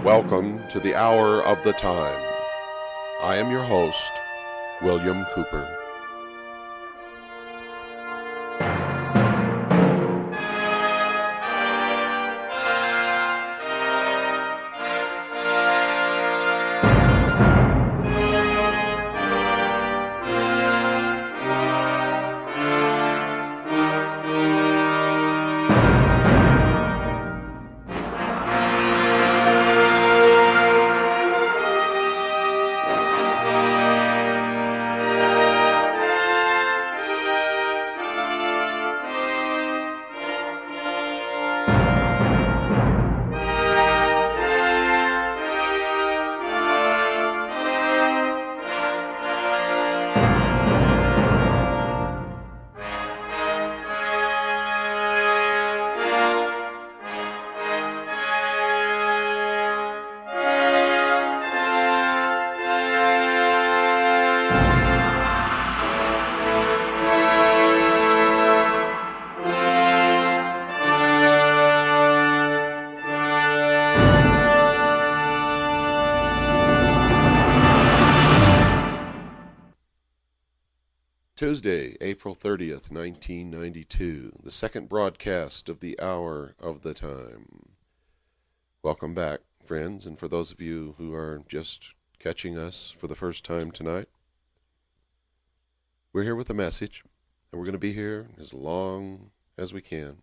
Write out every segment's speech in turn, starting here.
Welcome to the Hour of the Time. I am your host, William Cooper. Tuesday, April 30th, 1992, the second broadcast of the Hour of the Time. Welcome back, friends, and for those of you who are just catching us for the first time tonight, we're here with a message, and we're going to be here as long as we can.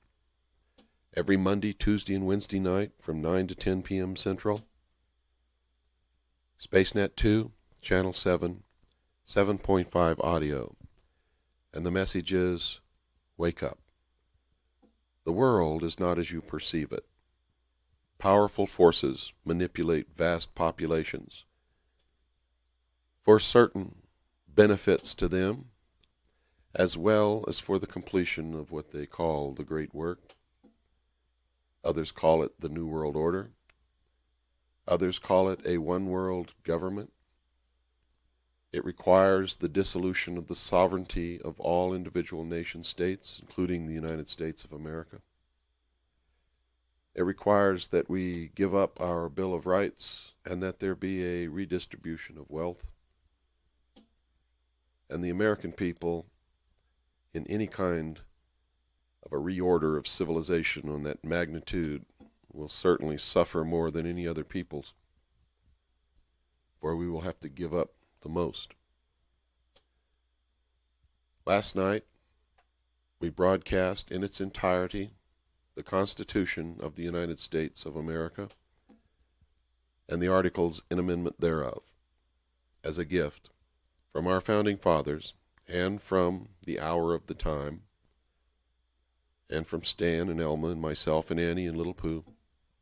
Every Monday, Tuesday, and Wednesday night from 9 to 10 p.m. Central. SpaceNet 2, Channel 7, 7.5 audio. And the message is, wake up. The world is not as you perceive it. Powerful forces manipulate vast populations for certain benefits to them, as well as for the completion of what they call the Great Work. Others call it the New World Order. Others call it a one-world government. It requires the dissolution of the sovereignty of all individual nation-states, including the United States of America. It requires that we give up our Bill of Rights and that there be a redistribution of wealth. And the American people, in any kind of a reorder of civilization on that magnitude, will certainly suffer more than any other peoples, for we will have to give up the most. Last night, we broadcast in its entirety the Constitution of the United States of America and the articles in amendment thereof as a gift from our founding fathers and from the Hour of the Time and from Stan and Elma and myself and Annie and Little Pooh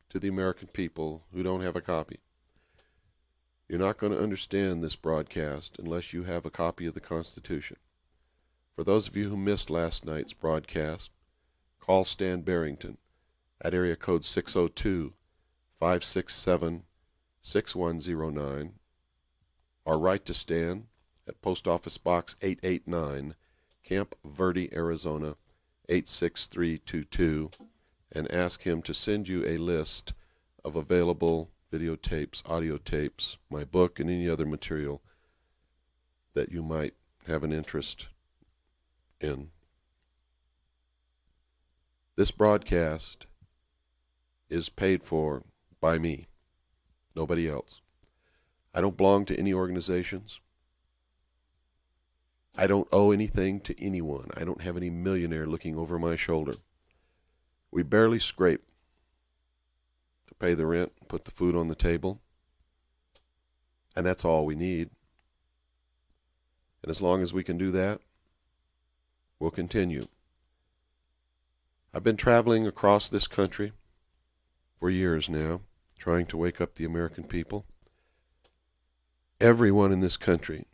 to the American people who don't have a copy. You're not going to understand this broadcast unless you have a copy of the Constitution. For those of you who missed last night's broadcast, call Stan Barrington at area code 602-567-6109 or write to Stan at Post Office Box 889, Camp Verde, Arizona 86322 and ask him to send you a list of available videotapes, audio tapes, my book, and any other material that you might have an interest in. This broadcast is paid for by me, nobody else. I don't belong to any organizations. I don't owe anything to anyone. I don't have any millionaire looking over my shoulder. We barely scrape to pay the rent, put the food on the table, and that's all we need. And as long as we can do that, we'll continue. I've been traveling across this country for years now, trying to wake up the American people. Everyone in this country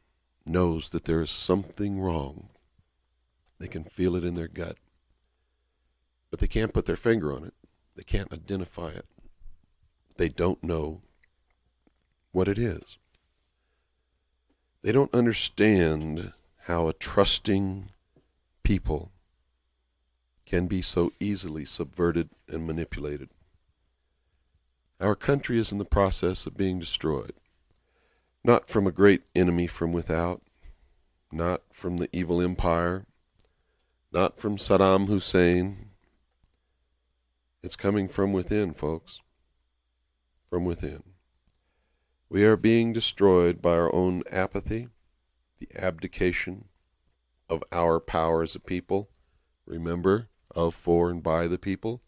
knows that there is something wrong. They can feel it in their gut, but they can't put their finger on it. They can't identify it. They don't know what it is. They don't understand how a trusting people can be so easily subverted and manipulated. Our country is in the process of being destroyed, not from a great enemy from without, not from the evil empire, not from Saddam Hussein. It's coming from within, folks, from within. We are being destroyed by our own apathy, the abdication of our power as a people. Remember, of, for, and by the people.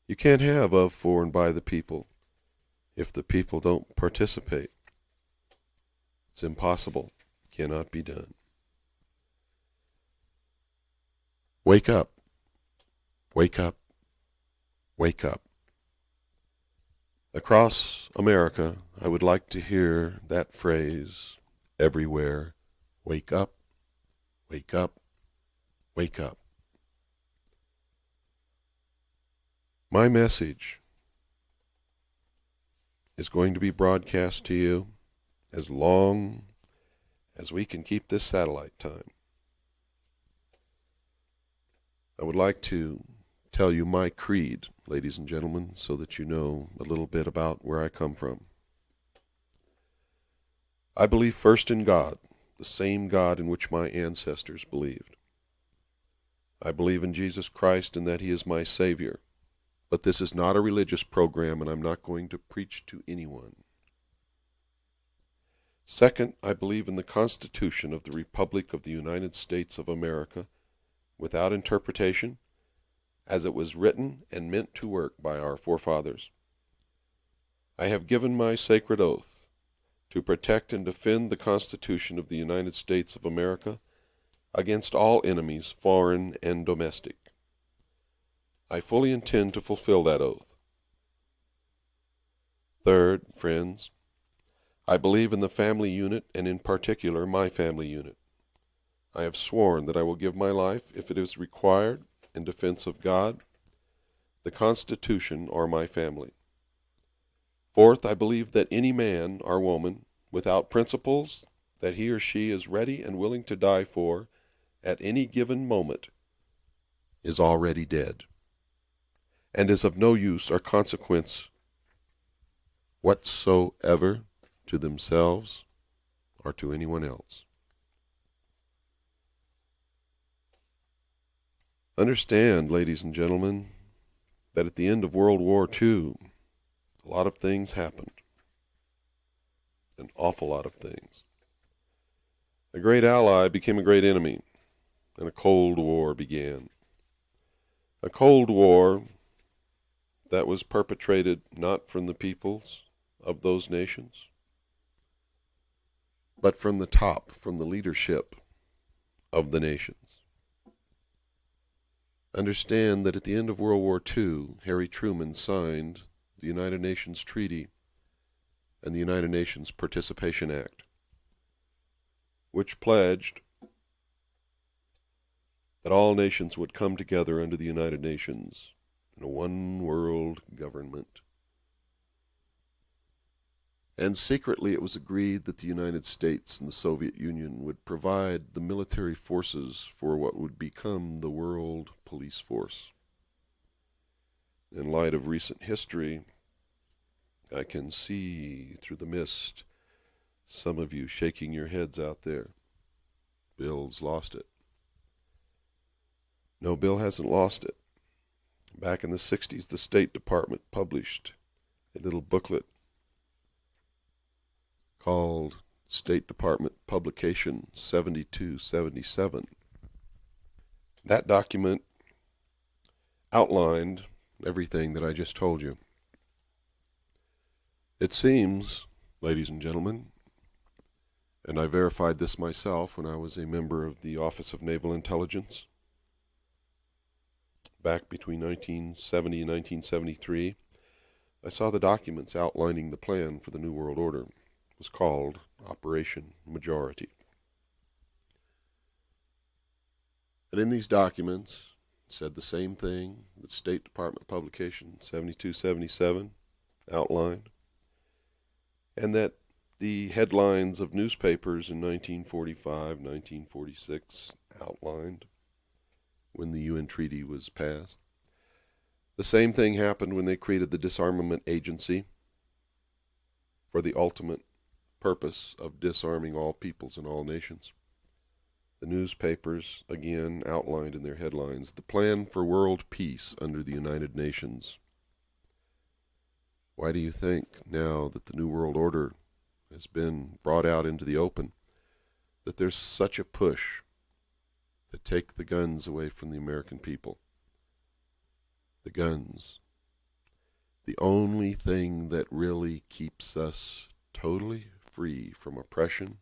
You can't have of, for, and by the people if the people don't participate. It's impossible. Cannot be done. Wake up. Wake up. Wake up. Across America, I would like to hear that phrase everywhere. Wake up. Wake up. Wake up. My message is going to be broadcast to you as long as we can keep this satellite time. I would like to tell you my creed, ladies and gentlemen, so that you know a little bit about where I come from. I believe first in God, the same God in which my ancestors believed. I believe in Jesus Christ and that He is my Savior. But this is not a religious program, and I'm not going to preach to anyone. Second, I believe in the Constitution of the Republic of the United States of America, without interpretation, as it was written and meant to work by our forefathers. I have given my sacred oath to protect and defend the Constitution of the United States of America against all enemies, foreign and domestic. I fully intend to fulfill that oath. Third, friends, I believe in the family unit, and in particular my family unit. I have sworn that I will give my life, if it is required, in defense of God, the Constitution, or my family. Fourth, I believe that any man or woman without principles that he or she is ready and willing to die for at any given moment is already dead, and is of no use or consequence whatsoever to themselves or to anyone else. Understand, ladies and gentlemen, that at the end of World War II, a lot of things happened. An awful lot of things. A great ally became a great enemy, and a Cold War began. A Cold War that was perpetrated not from the peoples of those nations, but from the top, from the leadership of the nations. Understand that at the end of World War II, Harry Truman signed the United Nations Treaty and the United Nations Participation Act, which pledged that all nations would come together under the United Nations in a one-world government. And secretly it was agreed that the United States and the Soviet Union would provide the military forces for what would become the world police force. In light of recent history, I can see through the mist some of you shaking your heads out there. Bill's lost it. No, Bill hasn't lost it. Back in the 60s, the State Department published a little booklet called State Department Publication 7277. That document outlined everything that I just told you. It seems, ladies and gentlemen, and I verified this myself when I was a member of the Office of Naval Intelligence back between 1970 and 1973, I saw the documents outlining the plan for the New World Order. It was called Operation Majority. And in these documents, it said the same thing that State Department Publication 7277 outlined, and that the headlines of newspapers in 1945, 1946 outlined when the UN Treaty was passed. The same thing happened when they created the Disarmament Agency for the ultimate purpose of disarming all peoples and all nations. The newspapers, again, outlined in their headlines, the plan for world peace under the United Nations. Why do you think, now that the New World Order has been brought out into the open, that there's such a push to take the guns away from the American people? The guns. The only thing that really keeps us totally free from oppression,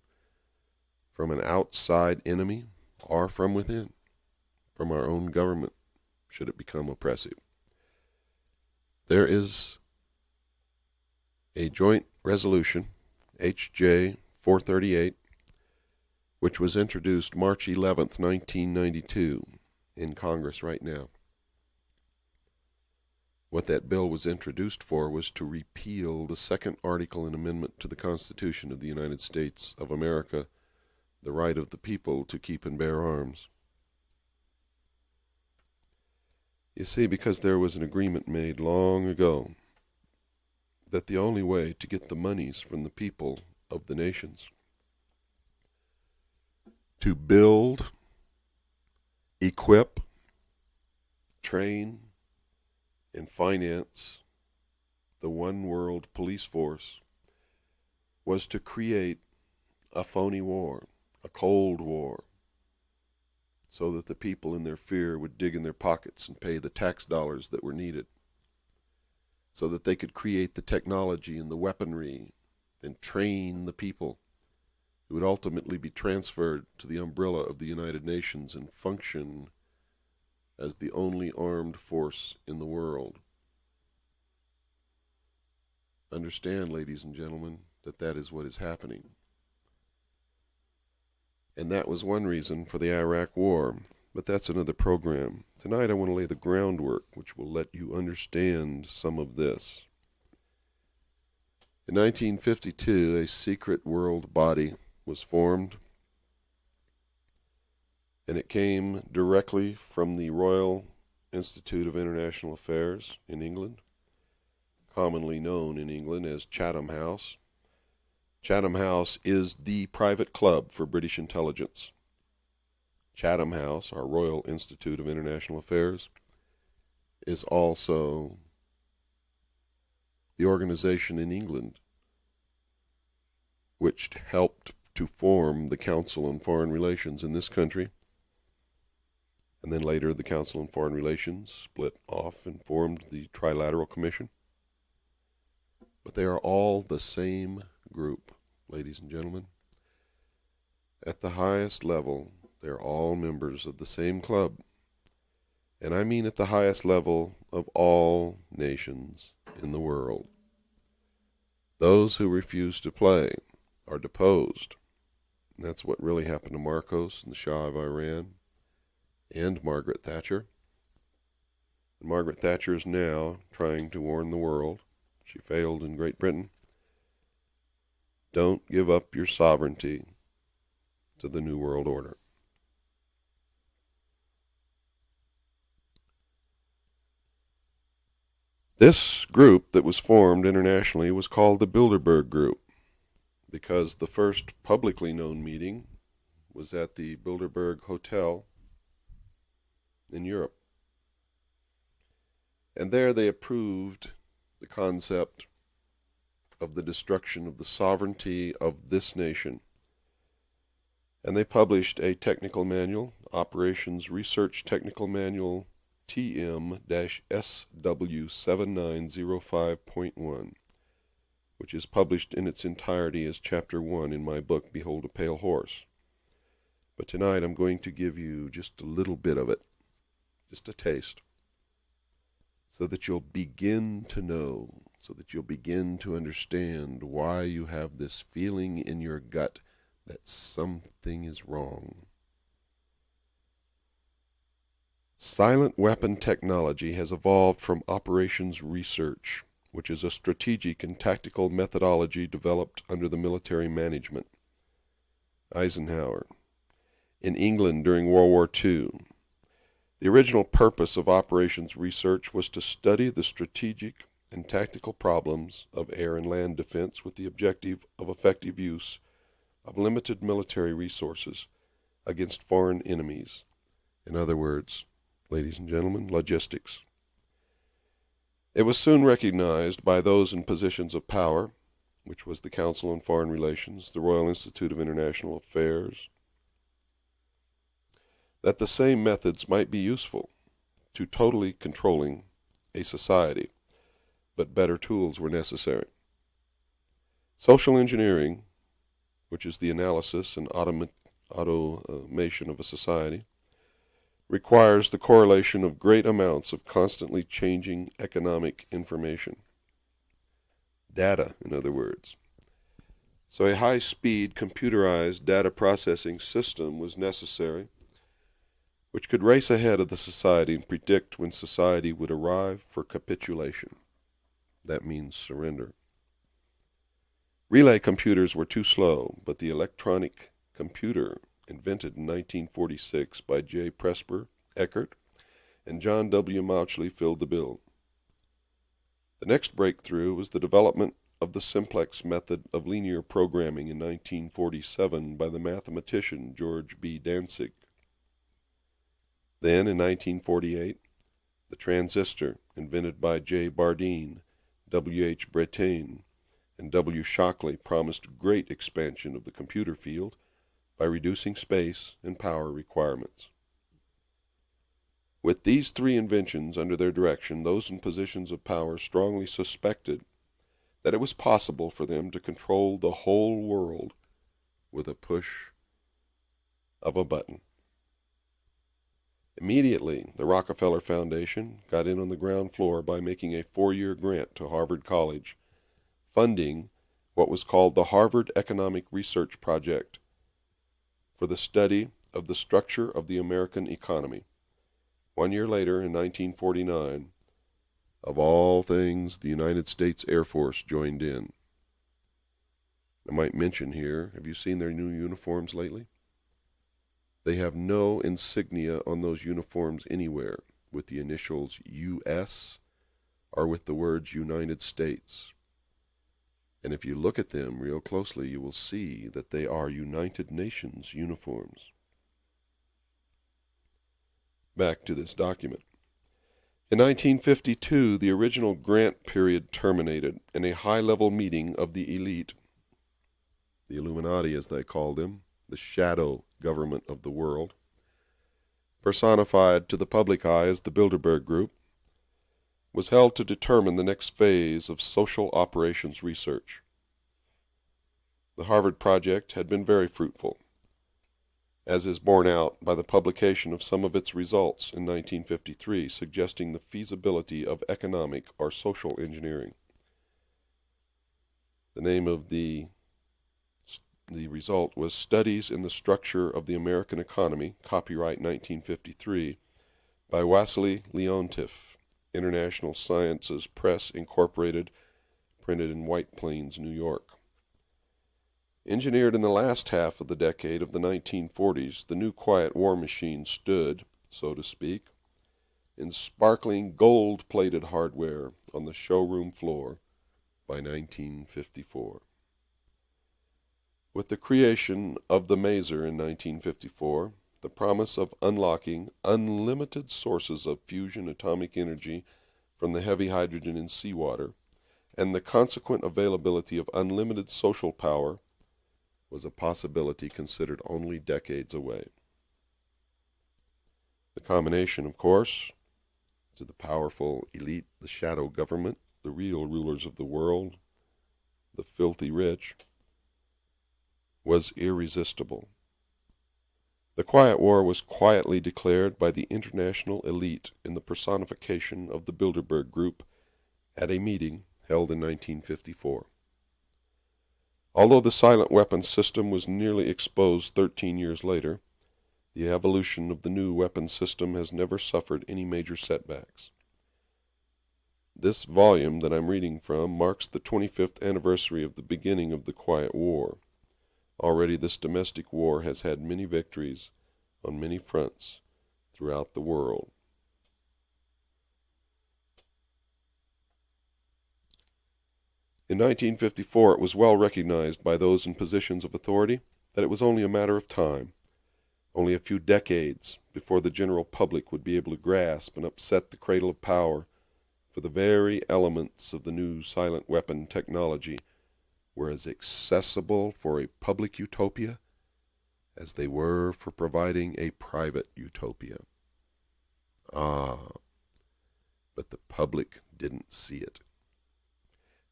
from an outside enemy, or from within, from our own government, should it become oppressive. There is a joint resolution, HJ 438, which was introduced March 11th, 1992, in Congress right now. What that bill was introduced for was to repeal the second article and amendment to the Constitution of the United States of America, the right of the people to keep and bear arms. You see, because there was an agreement made long ago that the only way to get the monies from the people of the nations to build, equip, train, and finance the one world police force was to create a phony war, a cold war, so that the people in their fear would dig in their pockets and pay the tax dollars that were needed, so that they could create the technology and the weaponry and train the people who would ultimately be transferred to the umbrella of the United Nations and function as the only armed force in the world. Understand, ladies and gentlemen, that that is what is happening. And that was one reason for the Iraq War, but that's another program. Tonight I want to lay the groundwork which will let you understand some of this. In 1952, a secret world body was formed, and it came directly from the Royal Institute of International Affairs in England, commonly known in England as Chatham House. Chatham House is the private club for British intelligence. Chatham House, our Royal Institute of International Affairs, is also the organization in England which helped to form the Council on Foreign Relations in this country. And then later the Council on Foreign Relations split off and formed the Trilateral Commission. But they are all the same group, ladies and gentlemen. At the highest level, they're all members of the same club. And I mean at the highest level of all nations in the world. Those who refuse to play are deposed. And that's what really happened to Marcos and the Shah of Iran and Margaret Thatcher. And Margaret Thatcher is now trying to warn the world. She failed in Great Britain. Don't give up your sovereignty to the New World Order. This group that was formed internationally was called the Bilderberg Group, because the first publicly known meeting was at the Bilderberg Hotel in Europe. And there they approved the concept of the destruction of the sovereignty of this nation. And they published a technical manual, Operations Research Technical Manual TM-SW7905.1, which is published in its entirety as Chapter 1 in my book, Behold a Pale Horse. But tonight I'm going to give you just a little bit of it, just a taste, so that you'll begin to know, so that you'll begin to understand why you have this feeling in your gut that something is wrong. Silent weapon technology has evolved from operations research, which is a strategic and tactical methodology developed under the military management. Eisenhower. In England during World War II, The original purpose of operations research was to study the strategic and tactical problems of air and land defense with the objective of effective use of limited military resources against foreign enemies. In other words, ladies and gentlemen, logistics. It was soon recognized by those in positions of power, which was the Council on Foreign Relations, the Royal Institute of International Affairs, that the same methods might be useful to totally controlling a society, but better tools were necessary. Social engineering, which is the analysis and automation of a society, requires the correlation of great amounts of constantly changing economic information. Data, in other words. So a high-speed computerized data processing system was necessary, which could race ahead of the society and predict when society would arrive for capitulation. That means surrender. Relay computers were too slow, but the electronic computer, invented in 1946 by J. Presper Eckert and John W. Mauchly, filled the bill. The next breakthrough was the development of the simplex method of linear programming in 1947 by the mathematician George B. Dantzig. Then, in 1948, the transistor, invented by J. Bardeen, W. H. Brattain, and W. Shockley, promised great expansion of the computer field by reducing space and power requirements. With these three inventions under their direction, those in positions of power strongly suspected that it was possible for them to control the whole world with a push of a button. Immediately, the Rockefeller Foundation got in on the ground floor by making a 4-year grant to Harvard College, funding what was called the Harvard Economic Research Project for the study of the structure of the American economy. 1 year later, in 1949, of all things, the United States Air Force joined in. I might mention here, have you seen their new uniforms lately? They have no insignia on those uniforms anywhere with the initials US or with the words United States. And if you look at them real closely, you will see that they are United Nations uniforms. Back to this document. In 1952, the original grant period terminated, and a high-level meeting of the elite, the Illuminati as they call them, the shadow government of the world, personified to the public eye as the Bilderberg Group, was held to determine the next phase of social operations research. The Harvard Project had been very fruitful, as is borne out by the publication of some of its results in 1953, suggesting the feasibility of economic or social engineering. The name of the result was Studies in the Structure of the American Economy, copyright 1953, by Wassily Leontief, International Sciences Press, Incorporated, printed in White Plains, New York. Engineered in the last half of the decade of the 1940s, the new quiet war machine stood, so to speak, in sparkling gold-plated hardware on the showroom floor by 1954. With the creation of the maser in 1954, the promise of unlocking unlimited sources of fusion atomic energy from the heavy hydrogen in seawater, and the consequent availability of unlimited social power, was a possibility considered only decades away. The combination, of course, to the powerful elite, the shadow government, the real rulers of the world, the filthy rich, was irresistible. The Quiet War was quietly declared by the international elite in the personification of the Bilderberg Group at a meeting held in 1954. Although the silent weapons system was nearly exposed 13 years later, the evolution of the new weapons system has never suffered any major setbacks. This volume that I'm reading from marks the 25th anniversary of the beginning of the Quiet War. Already this domestic war has had many victories on many fronts throughout the world. In 1954, it was well recognized by those in positions of authority that it was only a matter of time, only a few decades, before the general public would be able to grasp and upset the cradle of power, for the very elements of the new silent weapon technology were as accessible for a public utopia as they were for providing a private utopia. Ah, but the public didn't see it.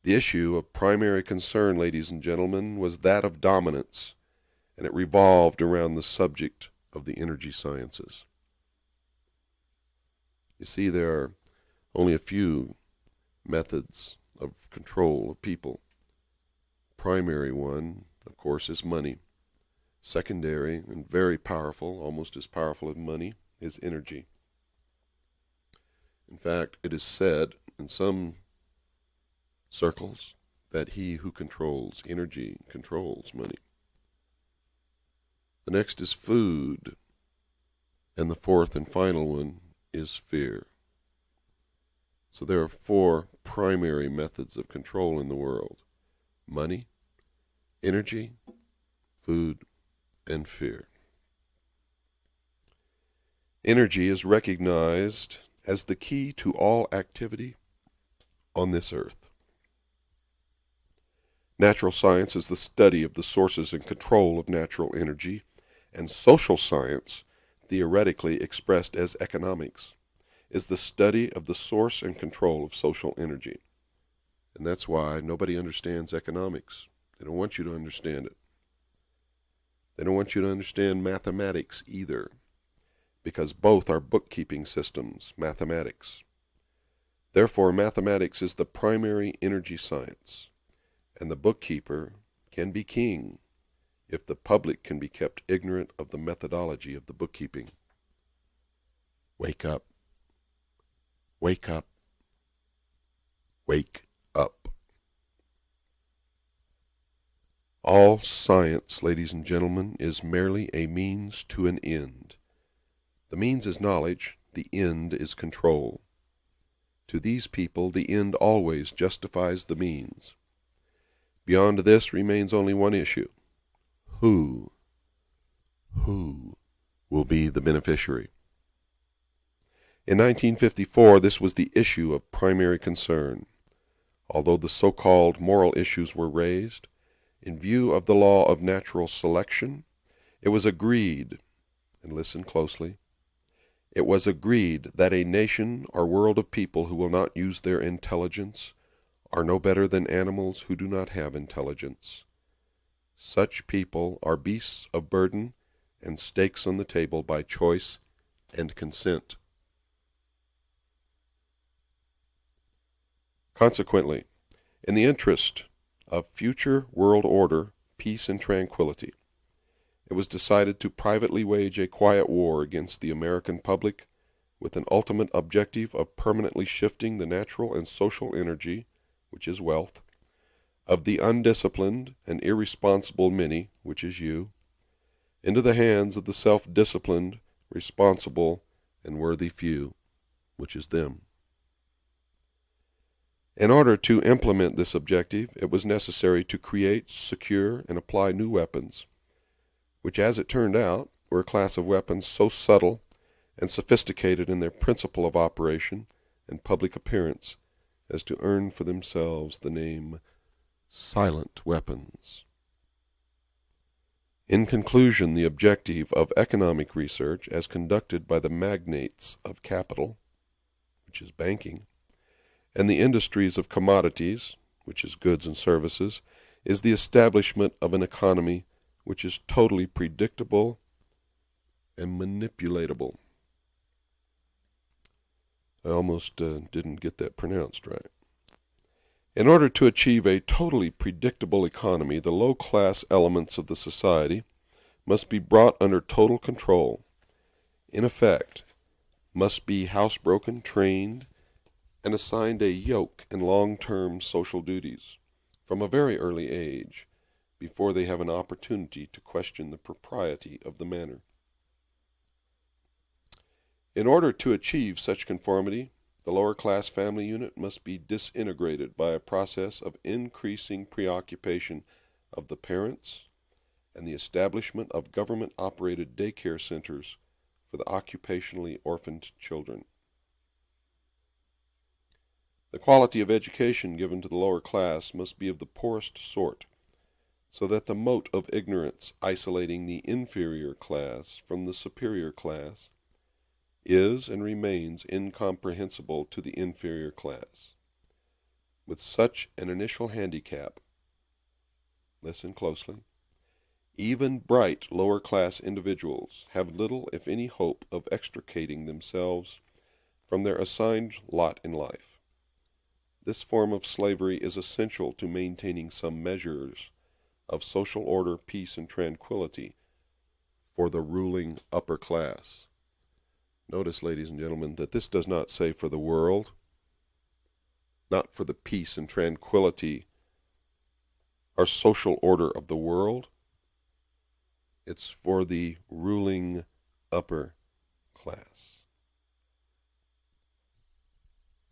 The issue of primary concern, ladies and gentlemen, was that of dominance, and it revolved around the subject of the energy sciences. You see, there are only a few methods of control of people. Primary one, of course, is money. Secondary and very powerful, almost as powerful as money, is energy. In fact, it is said in some circles that he who controls energy controls money. The next is food, and the fourth and final one is fear. So there are four primary methods of control in the world: money, energy, food, and fear. Energy is recognized as the key to all activity on this earth. Natural science is the study of the sources and control of natural energy, and social science, theoretically expressed as economics, is the study of the source and control of social energy. And that's why nobody understands economics. They don't want you to understand it. They don't want you to understand mathematics either, because both are bookkeeping systems, mathematics. Therefore, mathematics is the primary energy science, and the bookkeeper can be king if the public can be kept ignorant of the methodology of the bookkeeping. Wake up. Wake up. Wake up. All science, ladies and gentlemen, is merely a means to an end. The means is knowledge, the end is control. To these people, the end always justifies the means. Beyond this remains only one issue. Who will be the beneficiary? In 1954, this was the issue of primary concern. Although the so-called moral issues were raised, in view of the law of natural selection, it was agreed, and listen closely, it was agreed that a nation or world of people who will not use their intelligence are no better than animals who do not have intelligence. Such people are beasts of burden and stakes on the table by choice and consent. Consequently, in the interest of future world order, peace, and tranquility, it was decided to privately wage a quiet war against the American public with an ultimate objective of permanently shifting the natural and social energy, which is wealth, of the undisciplined and irresponsible many, which is you, into the hands of the self-disciplined, responsible, and worthy few, which is them. In order to implement this objective, it was necessary to create, secure, and apply new weapons, which, as it turned out, were a class of weapons so subtle and sophisticated in their principle of operation and public appearance as to earn for themselves the name silent weapons. In conclusion, the objective of economic research as conducted by the magnates of capital, which is banking, and the industries of commodities, which is goods and services, is the establishment of an economy which is totally predictable and manipulatable. I almost didn't get that pronounced right. In order to achieve a totally predictable economy, the low-class elements of the society must be brought under total control. In effect, must be housebroken, trained, and assigned a yoke and long-term social duties from a very early age, before they have an opportunity to question the propriety of the manner. In order to achieve such conformity, the lower class family unit must be disintegrated by a process of increasing preoccupation of the parents and the establishment of government-operated daycare centers for the occupationally orphaned children. The quality of education given to the lower class must be of the poorest sort, so that the mote of ignorance isolating the inferior class from the superior class is and remains incomprehensible to the inferior class. With such an initial handicap, listen closely, even bright lower-class individuals have little, if any, hope of extricating themselves from their assigned lot in life. This form of slavery is essential to maintaining some measures of social order, peace, and tranquility for the ruling upper class. Notice, ladies and gentlemen, that this does not say for the world, not for the peace and tranquility or social order of the world. It's for the ruling upper class.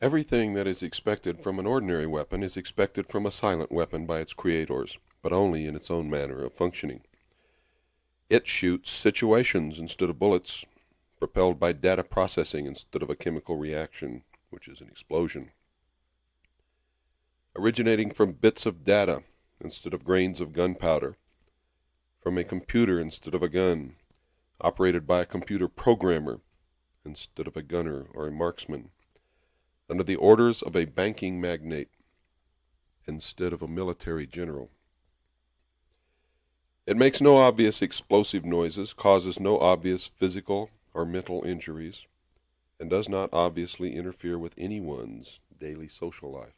Everything that is expected from an ordinary weapon is expected from a silent weapon by its creators, but only in its own manner of functioning. It shoots situations instead of bullets, propelled by data processing instead of a chemical reaction, which is an explosion. Originating from bits of data instead of grains of gunpowder, from a computer instead of a gun, operated by a computer programmer instead of a gunner or a marksman, under the orders of a banking magnate instead of a military general. It makes no obvious explosive noises, causes no obvious physical or mental injuries, and does not obviously interfere with anyone's daily social life.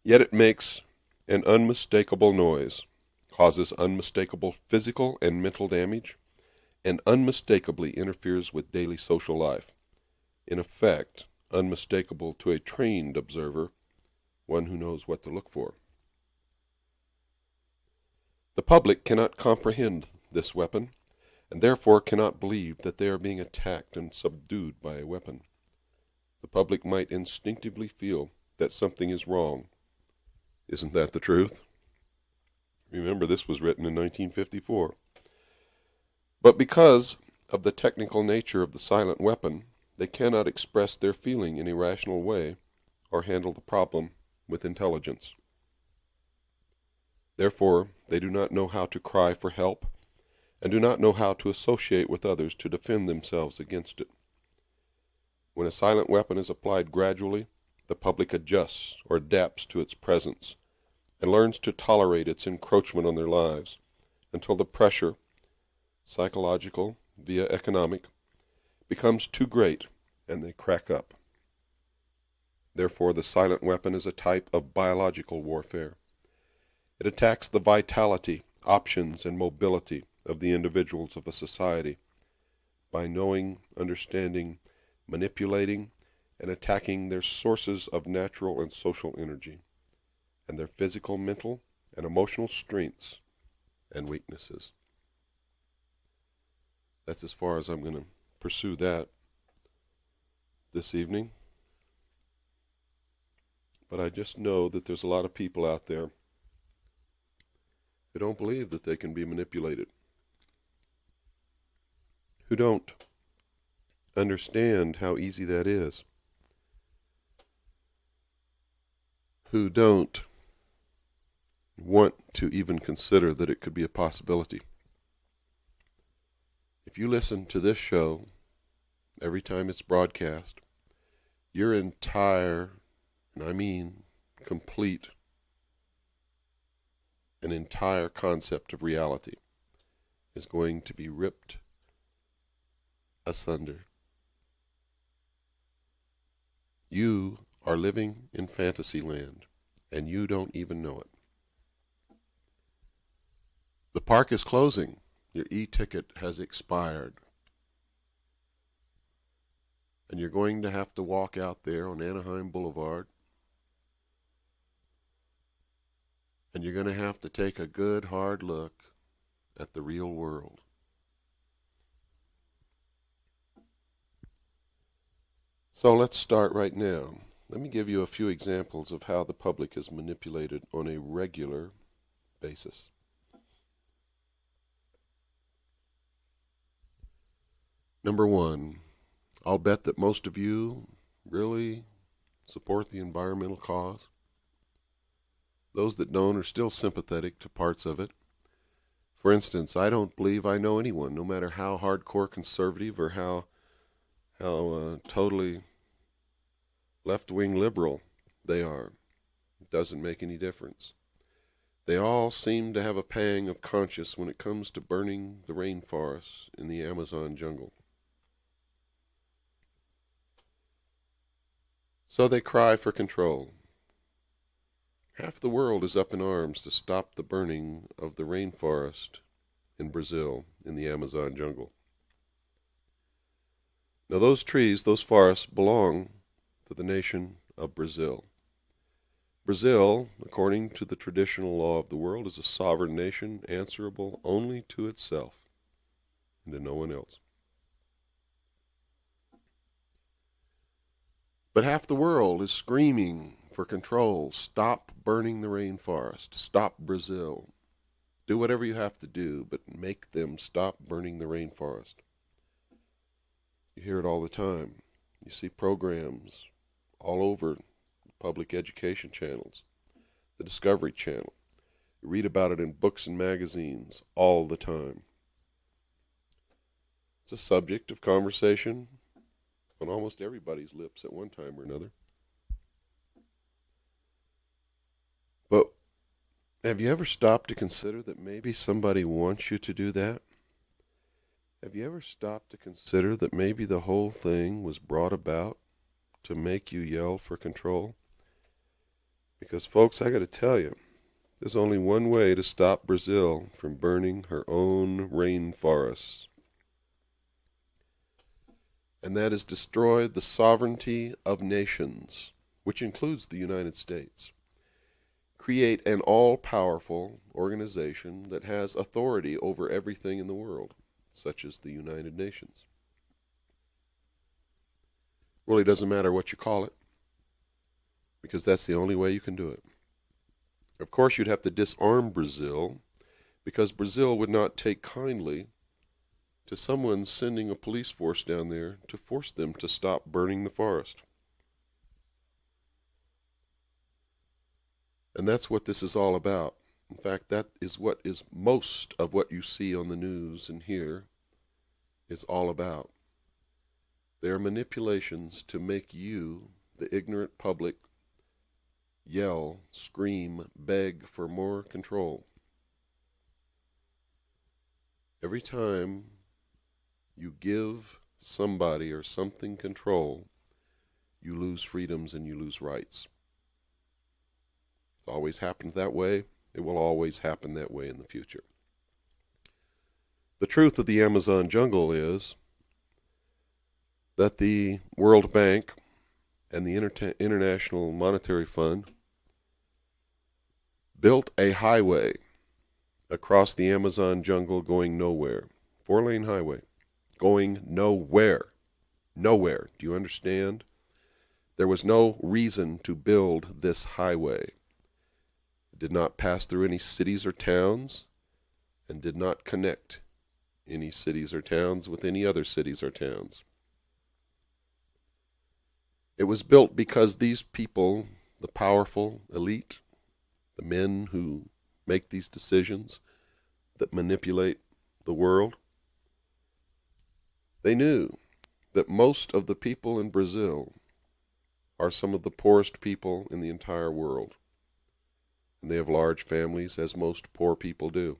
Yet it makes an unmistakable noise, causes unmistakable physical and mental damage, and unmistakably interferes with daily social life. In effect, unmistakable to a trained observer, one who knows what to look for. The public cannot comprehend this weapon, and therefore cannot believe that they are being attacked and subdued by a weapon. The public might instinctively feel that something is wrong. Isn't that the truth? Remember, this was written in 1954. But because of the technical nature of the silent weapon, they cannot express their feeling in a rational way or handle the problem with intelligence. Therefore, they do not know how to cry for help, and do not know how to associate with others to defend themselves against it. When a silent weapon is applied gradually, the public adjusts or adapts to its presence, and learns to tolerate its encroachment on their lives, until the pressure, psychological via economic, becomes too great, and they crack up. Therefore, the silent weapon is a type of biological warfare. It attacks the vitality, options, and mobility of the individuals of a society by knowing, understanding, manipulating, and attacking their sources of natural and social energy, and their physical, mental, and emotional strengths and weaknesses. That's as far as I'm going to pursue that this evening. But I just know that there's a lot of people out there who don't believe that they can be manipulated, who don't understand how easy that is, who don't want to even consider that it could be a possibility. If you listen to this show every time it's broadcast, your entire, and I mean complete, an entire concept of reality is going to be ripped asunder. You are living in fantasy land, and you don't even know it. The park is closing. Your e-ticket has expired. And you're going to have to walk out there on Anaheim Boulevard, and you're going to have to take a good hard look at the real world. So let's start right now. Let me give you a few examples of how the public is manipulated on a regular basis. Number one, I'll bet that most of you really support the environmental cause. Those that don't are still sympathetic to parts of it. For instance, I don't believe I know anyone, no matter how hardcore conservative or how totally left-wing liberal they are. It doesn't make any difference. They all seem to have a pang of conscience when it comes to burning the rainforests in the Amazon jungle. So they cry for control. Half the world is up in arms to stop the burning of the rainforest in Brazil, in the Amazon jungle. Now those trees, those forests belong to the nation of Brazil. Brazil, according to the traditional law of the world, is a sovereign nation answerable only to itself and to no one else. But half the world is screaming for control. Stop burning the rainforest. Stop Brazil. Do whatever you have to do, but make them stop burning the rainforest. You hear it all the time. You see programs all over public education channels, the Discovery Channel. You read about it in books and magazines all the time. It's a subject of conversation on almost everybody's lips at one time or another. But have you ever stopped to consider that maybe somebody wants you to do that? Have you ever stopped to consider that maybe the whole thing was brought about to make you yell for control? Because, folks, I got to tell you, there's only one way to stop Brazil from burning her own rainforests. And that is destroy the sovereignty of nations, which includes the United States. Create an all-powerful organization that has authority over everything in the world, such as the United Nations. Really doesn't matter what you call it, because that's the only way you can do it. Of course, you'd have to disarm Brazil, because Brazil would not take kindly to someone sending a police force down there to force them to stop burning the forest. And that's what this is all about. In fact, that is what is most of what you see on the news and hear is all about. They are manipulations to make you, the ignorant public, yell, scream, beg for more control. Every time you give somebody or something control, you lose freedoms and you lose rights. It's always happened that way. It will always happen that way in the future. The truth of the Amazon jungle is that the World Bank and the International Monetary Fund built a highway across the Amazon jungle going nowhere. 4-lane highway going nowhere. Nowhere. Do you understand? There was no reason to build this highway. It did not pass through any cities or towns and did not connect any cities or towns with any other cities or towns. It was built because these people, the powerful elite, the men who make these decisions that manipulate the world, they knew that most of the people in Brazil are some of the poorest people in the entire world. And they have large families, as most poor people do.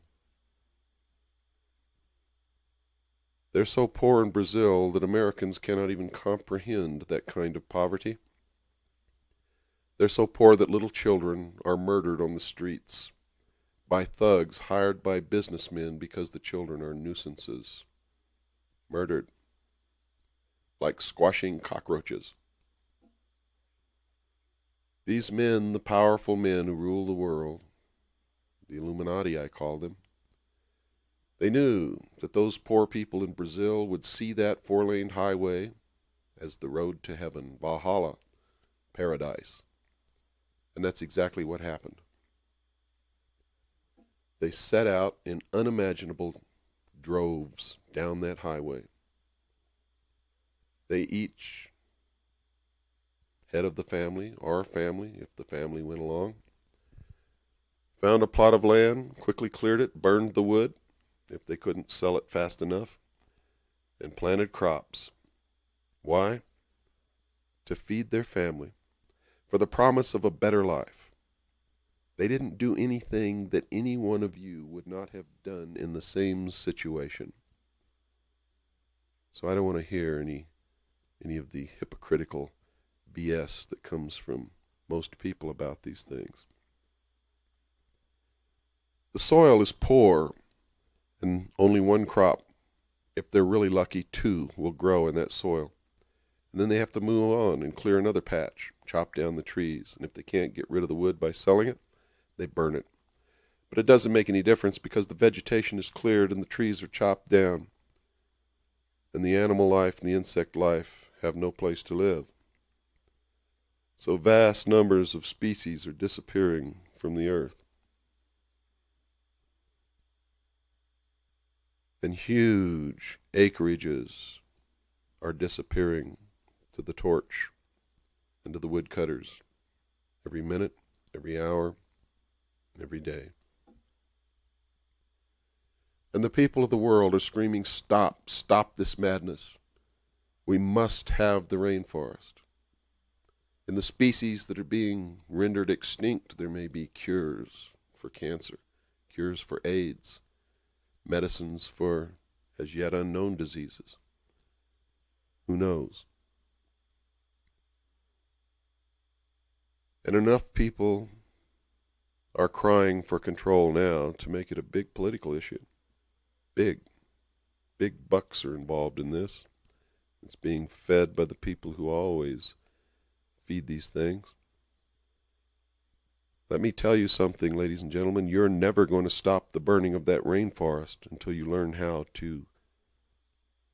They're so poor in Brazil that Americans cannot even comprehend that kind of poverty. They're so poor that little children are murdered on the streets by thugs hired by businessmen because the children are nuisances. Murdered like squashing cockroaches. These men, the powerful men who rule the world, the Illuminati I call them, they knew that those poor people in Brazil would see that 4-lane highway as the road to heaven, Valhalla, paradise. And that's exactly what happened. They set out in unimaginable droves down that highway. They each, head of the family, or family, if the family went along, found a plot of land, quickly cleared it, burned the wood, if they couldn't sell it fast enough, and planted crops. Why? To feed their family, for the promise of a better life. They didn't do anything that any one of you would not have done in the same situation. So I don't want to hear any of the hypocritical BS that comes from most people about these things. The soil is poor, and only one crop, if they're really lucky, two will grow in that soil. And then they have to move on and clear another patch, chop down the trees, and if they can't get rid of the wood by selling it, they burn it. But it doesn't make any difference because the vegetation is cleared and the trees are chopped down, and the animal life and the insect life have no place to live. So vast numbers of species are disappearing from the earth. And huge acreages are disappearing to the torch and to the woodcutters every minute, every hour, every day. And the people of the world are screaming, stop, stop this madness. We must have the rainforest. In the species that are being rendered extinct, there may be cures for cancer, cures for AIDS, medicines for as yet unknown diseases. Who knows? And enough people are crying for control now to make it a big political issue. Big bucks are involved in this. It's being fed by the people who always feed these things. Let me tell you something, ladies and gentlemen. You're never going to stop the burning of that rainforest until you learn how to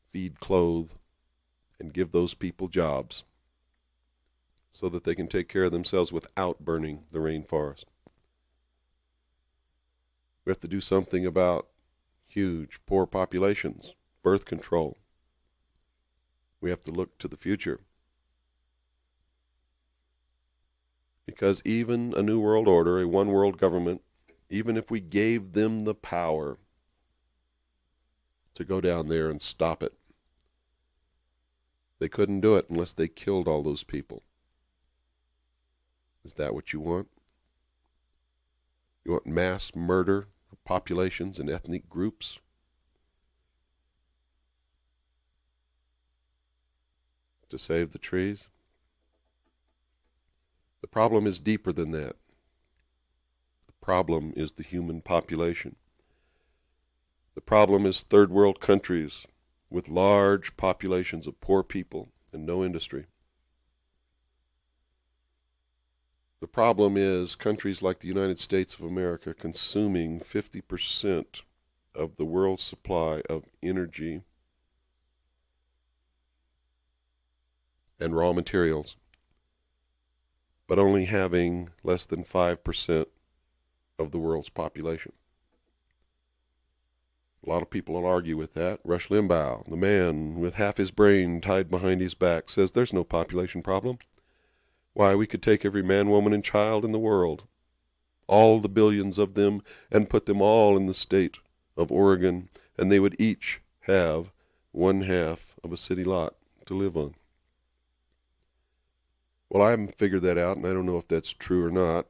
feed, clothe, and give those people jobs so that they can take care of themselves without burning the rainforest. We have to do something about huge, poor populations, birth control. We have to look to the future. Because even a new world order, a one world government, even if we gave them the power to go down there and stop it, they couldn't do it unless they killed all those people. Is that what you want? You want mass murder of populations and ethnic groups? To save the trees? The problem is deeper than that. The problem is the human population. The problem is third world countries with large populations of poor people and no industry. The problem is countries like the United States of America consuming 50% of the world's supply of energy and raw materials, but only having less than 5% of the world's population. A lot of people will argue with that. Rush Limbaugh, the man with half his brain tied behind his back, says there's no population problem. Why, we could take every man, woman, and child in the world, all the billions of them, and put them all in the state of Oregon, and they would each have 1/2 of a city lot to live on. Well, I haven't figured that out, and I don't know if that's true or not.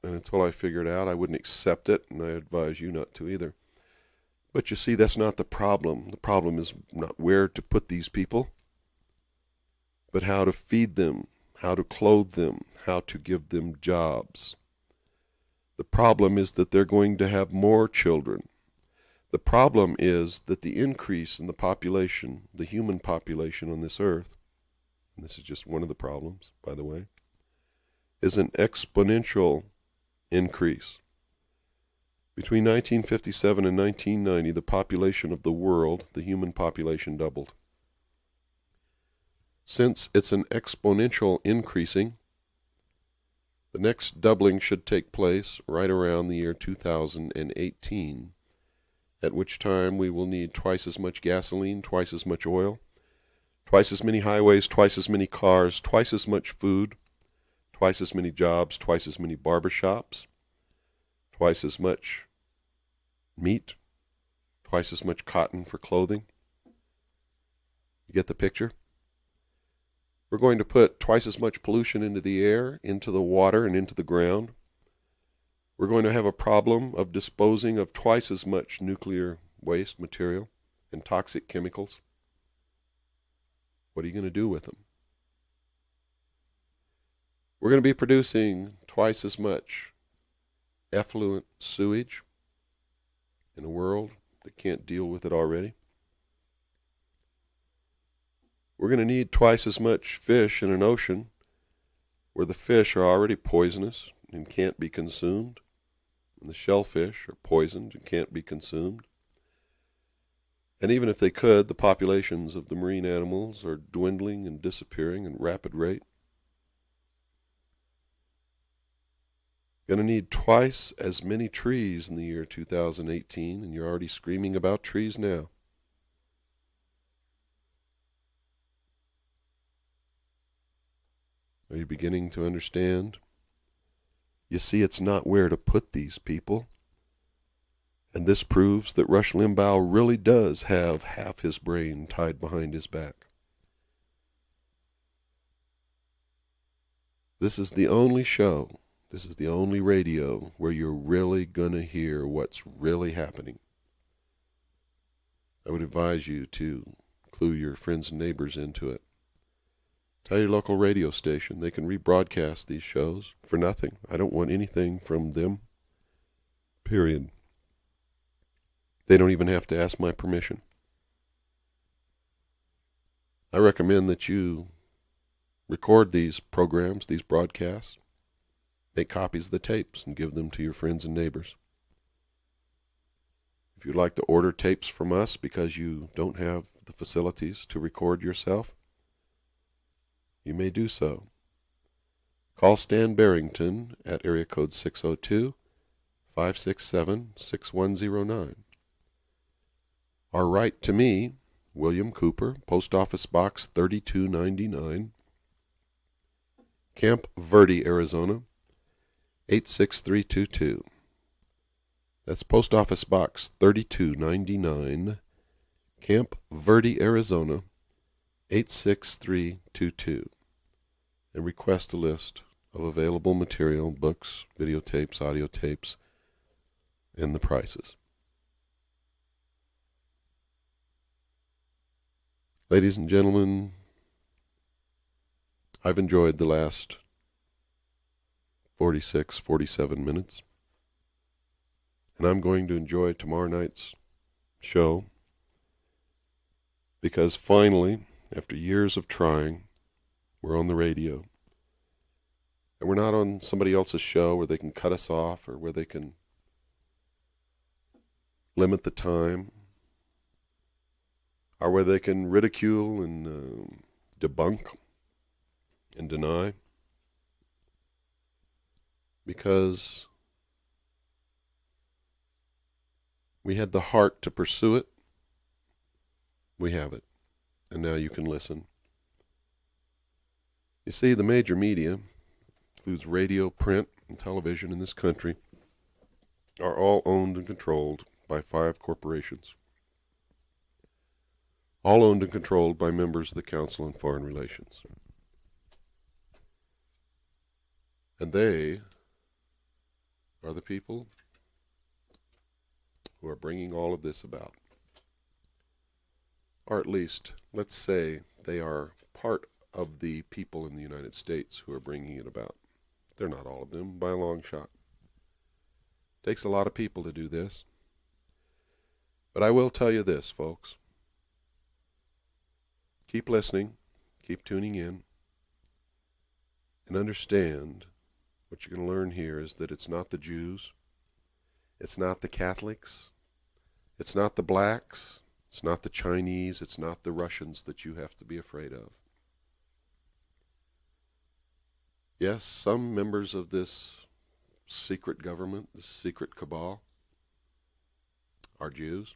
And until I figure it out, I wouldn't accept it, and I advise you not to either. But you see, that's not the problem. The problem is not where to put these people, but how to feed them, how to clothe them, how to give them jobs. The problem is that they're going to have more children. The problem is that the increase in the population, the human population on this earth, and this is just one of the problems, by the way, is an exponential increase. Between 1957 and 1990, the population of the world, the human population, doubled. Since it's an exponential increasing, the next doubling should take place right around the year 2018, at which time we will need twice as much gasoline, twice as much oil, twice as many highways, twice as many cars, twice as much food, twice as many jobs, twice as many barbershops, twice as much meat, twice as much cotton for clothing. You get the picture? We're going to put twice as much pollution into the air, into the water, and into the ground. We're going to have a problem of disposing of twice as much nuclear waste material and toxic chemicals. What are you going to do with them? We're going to be producing twice as much effluent sewage in a world that can't deal with it already. We're going to need twice as much fish in an ocean where the fish are already poisonous and can't be consumed, and the shellfish are poisoned and can't be consumed. And even if they could, the populations of the marine animals are dwindling and disappearing at a rapid rate. Going to need twice as many trees in the year 2018, and you're already screaming about trees now. Are you beginning to understand? You see, it's not where to put these people. And this proves that Rush Limbaugh really does have half his brain tied behind his back. This is the only show, this is the only radio where you're really going to hear what's really happening. I would advise you to clue your friends and neighbors into it. Tell your local radio station they can rebroadcast these shows for nothing. I don't want anything from them, period. They don't even have to ask my permission. I recommend that you record these programs, these broadcasts, make copies of the tapes, and give them to your friends and neighbors. If you'd like to order tapes from us because you don't have the facilities to record yourself, you may do so. Call Stan Barrington at area code 602-567-6109. Or write to me, William Cooper, Post Office Box 3299, Camp Verde, Arizona, 86322. That's Post Office Box 3299, Camp Verde, Arizona, 86322. And request a list of available material, books, videotapes, audio tapes, and the prices. Ladies and gentlemen, I've enjoyed the last 46, 47 minutes, and I'm going to enjoy tomorrow night's show because finally, after years of trying, we're on the radio. And we're not on somebody else's show where they can cut us off or where they can limit the time or where they can ridicule and debunk and deny. Because we had the heart to pursue it. We have it. And now you can listen. You see, the major media, includes radio, print, and television in this country, are all owned and controlled by 5 corporations. All owned and controlled by members of the Council on Foreign Relations. And they are the people who are bringing all of this about. Or at least, let's say they are part of the people in the United States who are bringing it about. They're not all of them, by a long shot. Takes a lot of people to do this. But I will tell you this, folks. Keep listening, keep tuning in, and understand what you're going to learn here is that it's not the Jews, it's not the Catholics, it's not the blacks, it's not the Chinese, it's not the Russians that you have to be afraid of. Yes, some members of this secret government, this secret cabal, are Jews,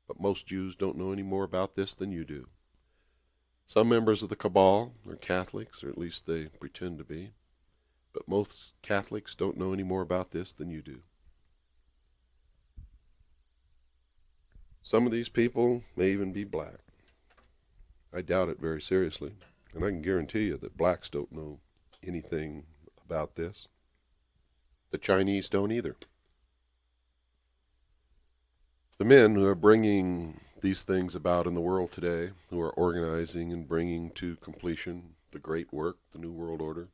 but most Jews don't know any more about this than you do. Some members of the cabal are Catholics, or at least they pretend to be, but most Catholics don't know any more about this than you do. Some of these people may even be black. I doubt it very seriously, and I can guarantee you that blacks don't know anything about this. The Chinese don't either. The men who are bringing these things about in the world today, who are organizing and bringing to completion the great work, the New World Order,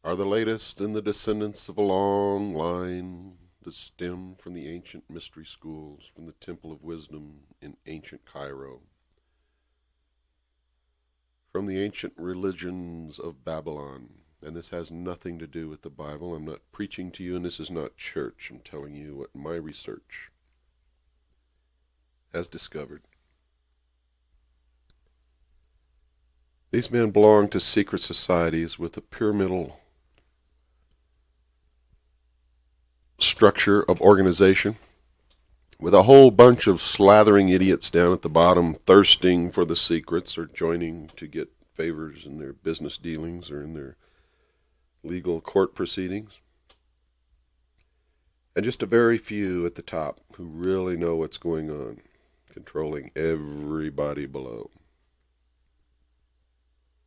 are the latest in the descendants of a long line that stem from the ancient mystery schools, from the Temple of Wisdom in ancient Cairo, from the ancient religions of Babylon. And this has nothing to do with the Bible. I'm not preaching to you, and this is not church. I'm telling you what my research has discovered. These men belong to secret societies with a pyramidal structure of organization, with a whole bunch of slathering idiots down at the bottom thirsting for the secrets or joining to get favors in their business dealings or in their legal court proceedings, and just a very few at the top who really know what's going on, controlling everybody below.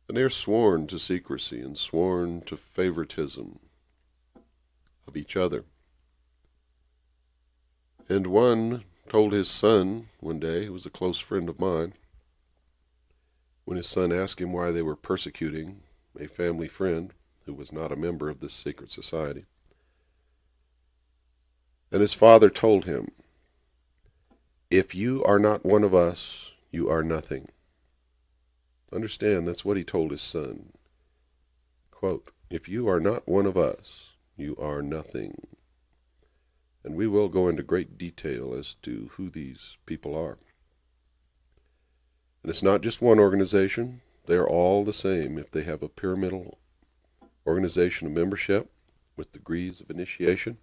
And they're sworn to secrecy and sworn to favoritism of each other. And one told his son one day, who was a close friend of mine, when his son asked him why they were persecuting a family friend who was not a member of this secret society. And his father told him, "If you are not one of us, you are nothing." Understand, that's what he told his son. Quote, "If you are not one of us, you are nothing." And we will go into great detail as to who these people are. And it's not just one organization. They are all the same if they have a pyramidal organization of membership with degrees of initiation.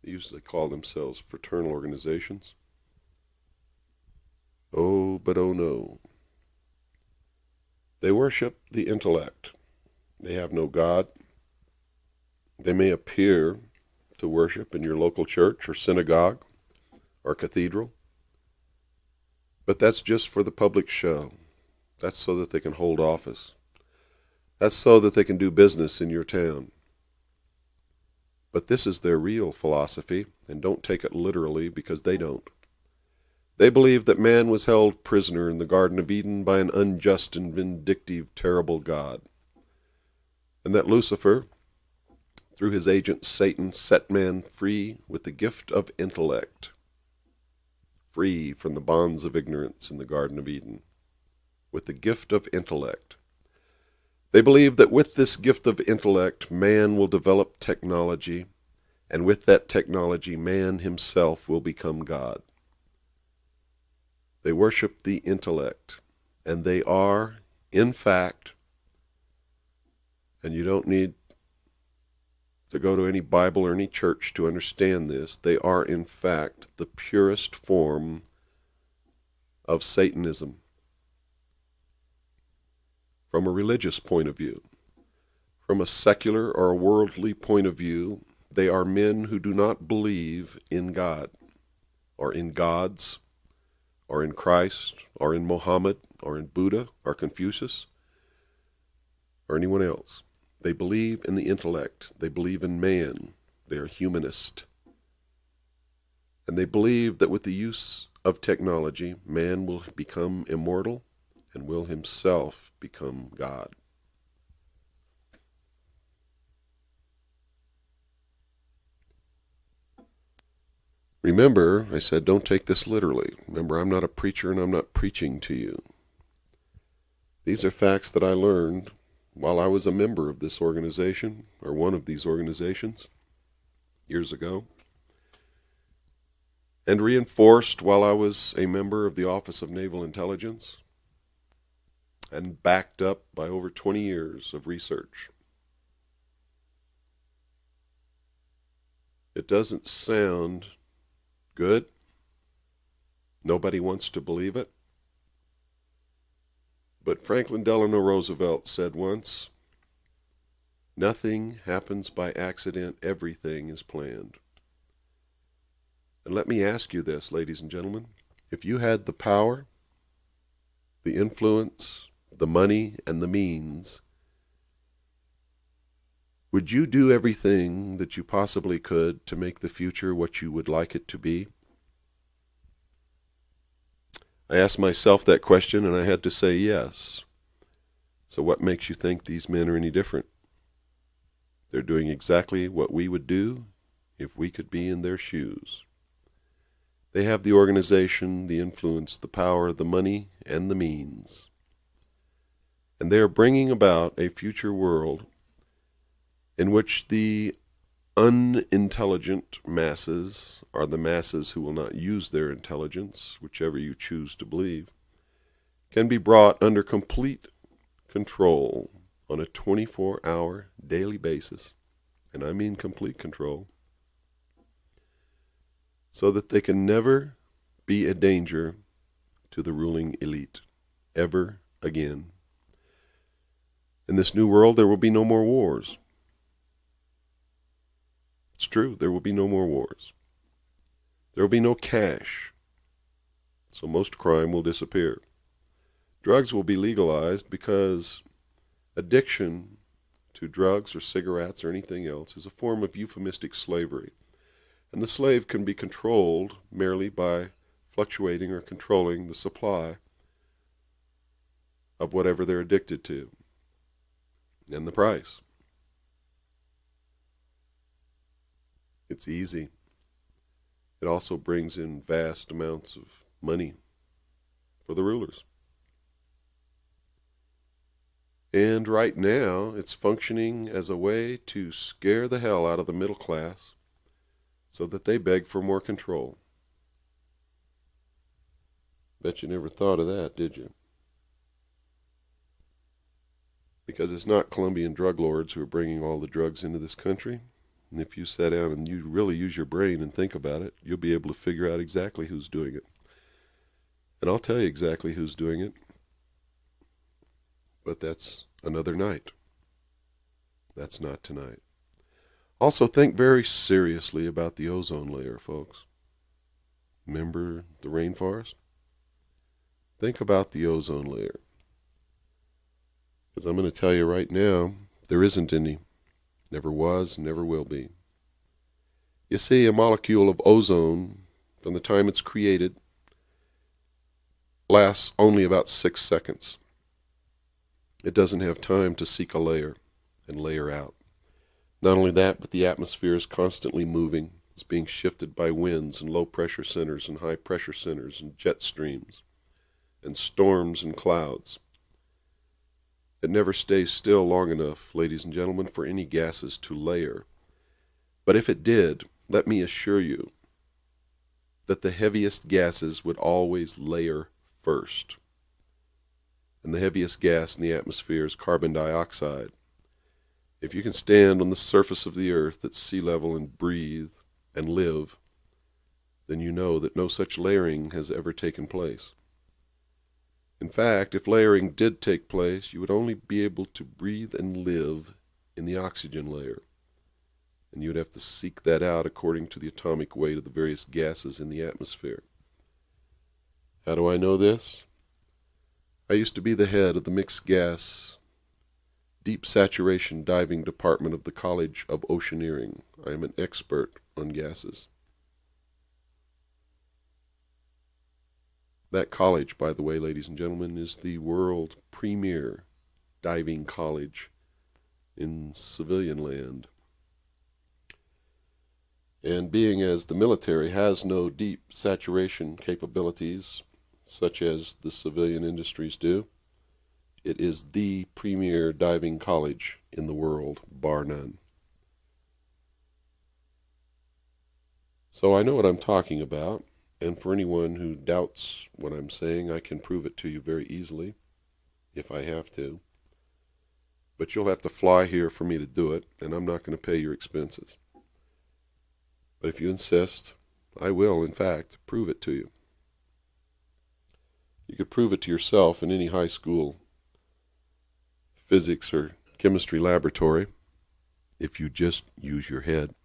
They usually call themselves fraternal organizations. Oh, but oh no. They worship the intellect. They have no God. They may appear to worship in your local church or synagogue or cathedral, but that's just for the public show. That's so that they can hold office. That's so that they can do business in your town. But this is their real philosophy, and don't take it literally because they don't. They believe that man was held prisoner in the Garden of Eden by an unjust and vindictive, terrible God, and that Lucifer, through his agent Satan, set man free with the gift of intellect, free from the bonds of ignorance in the Garden of Eden, with the gift of intellect. They believe that with this gift of intellect, man will develop technology, and with that technology, man himself will become God. They worship the intellect, and they are, in fact, and you don't need to go to any Bible or any church to understand this, they are, in fact, the purest form of Satanism. From a religious point of view, from a secular or a worldly point of view, they are men who do not believe in God, or in gods, or in Christ, or in Mohammed, or in Buddha, or Confucius, or anyone else. They believe in the intellect. They believe in man. They are humanist. And they believe that with the use of technology, man will become immortal and will himself become God. Remember, I said don't take this literally. Remember, I'm not a preacher and I'm not preaching to you. These are facts that I learned while I was a member of this organization, or one of these organizations, years ago, and reinforced while I was a member of the Office of Naval Intelligence, and backed up by over 20 years of research. It doesn't sound good. Nobody wants to believe it. But Franklin Delano Roosevelt said once, "Nothing happens by accident, everything is planned." And let me ask you this, ladies and gentlemen. If you had the power, the influence, the money, and the means, would you do everything that you possibly could to make the future what you would like it to be? I asked myself that question, and I had to say yes. So what makes you think these men are any different? They're doing exactly what we would do if we could be in their shoes. They have the organization, the influence, the power, the money, and the means. And they are bringing about a future world in which the unintelligent masses, or the masses who will not use their intelligence, whichever you choose to believe, can be brought under complete control on a 24-hour daily basis, and I mean complete control, so that they can never be a danger to the ruling elite, ever again. In this new world, there will be no more wars. It's true, there will be no more wars. There will be no cash, so most crime will disappear. Drugs will be legalized because addiction to drugs or cigarettes or anything else is a form of euphemistic slavery. And the slave can be controlled merely by fluctuating or controlling the supply of whatever they're addicted to and the price. It's easy. It also brings in vast amounts of money for the rulers. And right now, it's functioning as a way to scare the hell out of the middle class so that they beg for more control. Bet you never thought of that, did you? Because it's not Colombian drug lords who are bringing all the drugs into this country. And if you sit down and you really use your brain and think about it, you'll be able to figure out exactly who's doing it. And I'll tell you exactly who's doing it. But that's another night. That's not tonight. Also, think very seriously about the ozone layer, folks. Remember the rainforest? Think about the ozone layer. Because I'm going to tell you right now, there isn't any. Never was, never will be. You see, a molecule of ozone, from the time it's created, lasts only about 6 seconds. It doesn't have time to seek a layer and layer out. Not only that, but the atmosphere is constantly moving. It's being shifted by winds and low-pressure centers and high-pressure centers and jet streams and storms and clouds. It never stays still long enough, ladies and gentlemen, for any gases to layer. But if it did, let me assure you that the heaviest gases would always layer first. And the heaviest gas in the atmosphere is carbon dioxide. If you can stand on the surface of the earth at sea level and breathe and live, then you know that no such layering has ever taken place. In fact, if layering did take place, you would only be able to breathe and live in the oxygen layer. And you would have to seek that out according to the atomic weight of the various gases in the atmosphere. How do I know this? I used to be the head of the mixed gas deep saturation diving department of the College of Oceaneering. I am an expert on gases. That college, by the way, ladies and gentlemen, is the world premier diving college in civilian land. And being as the military has no deep saturation capabilities, such as the civilian industries do, it is the premier diving college in the world, bar none. So I know what I'm talking about. And for anyone who doubts what I'm saying, I can prove it to you very easily. if I have to. But you'll have to fly here for me to do it, and I'm not going to pay your expenses. But if you insist, I will, in fact, prove it to you. You could prove it to yourself in any high school physics or chemistry laboratory if you just use your head.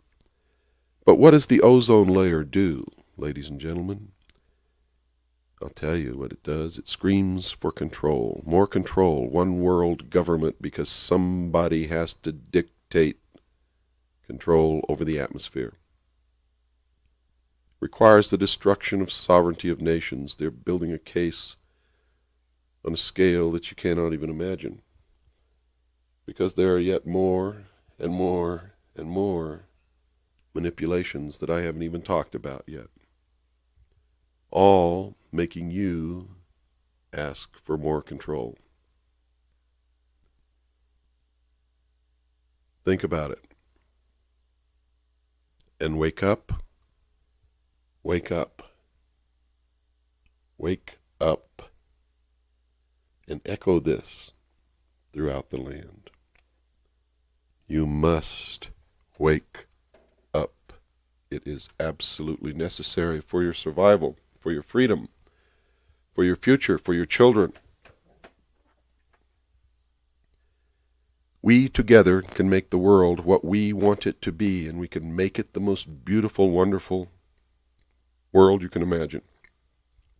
But what does the ozone layer do, ladies and gentlemen? I'll tell you what it does. It screams for control. More control. One world government, because somebody has to dictate control over the atmosphere. Requires the destruction of sovereignty of nations. They're building a case on a scale that you cannot even imagine. Because there are yet more and more and more manipulations that I haven't even talked about yet. All making you ask for more control. Think about it. And wake up. Wake up. Wake up. And echo this throughout the land. You must wake up. It is absolutely necessary for your survival, for your freedom, for your future, for your children. We together can make the world what we want it to be, and we can make it the most beautiful, wonderful world you can imagine,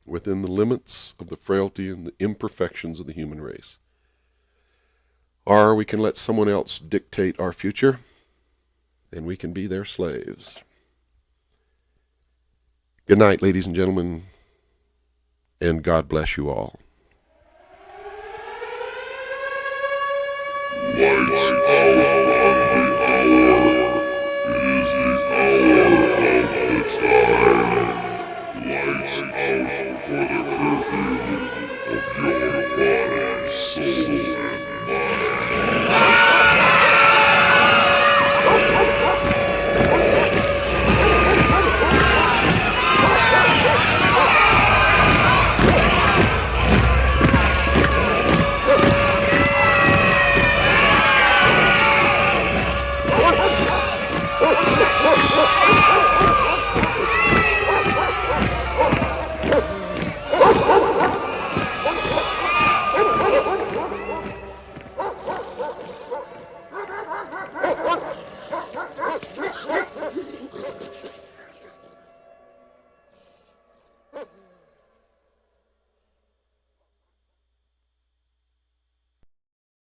within the limits of the frailty and the imperfections of the human race. Or we can let someone else dictate our future, and we can be their slaves. Good night, ladies and gentlemen, and God bless you all. Lights out.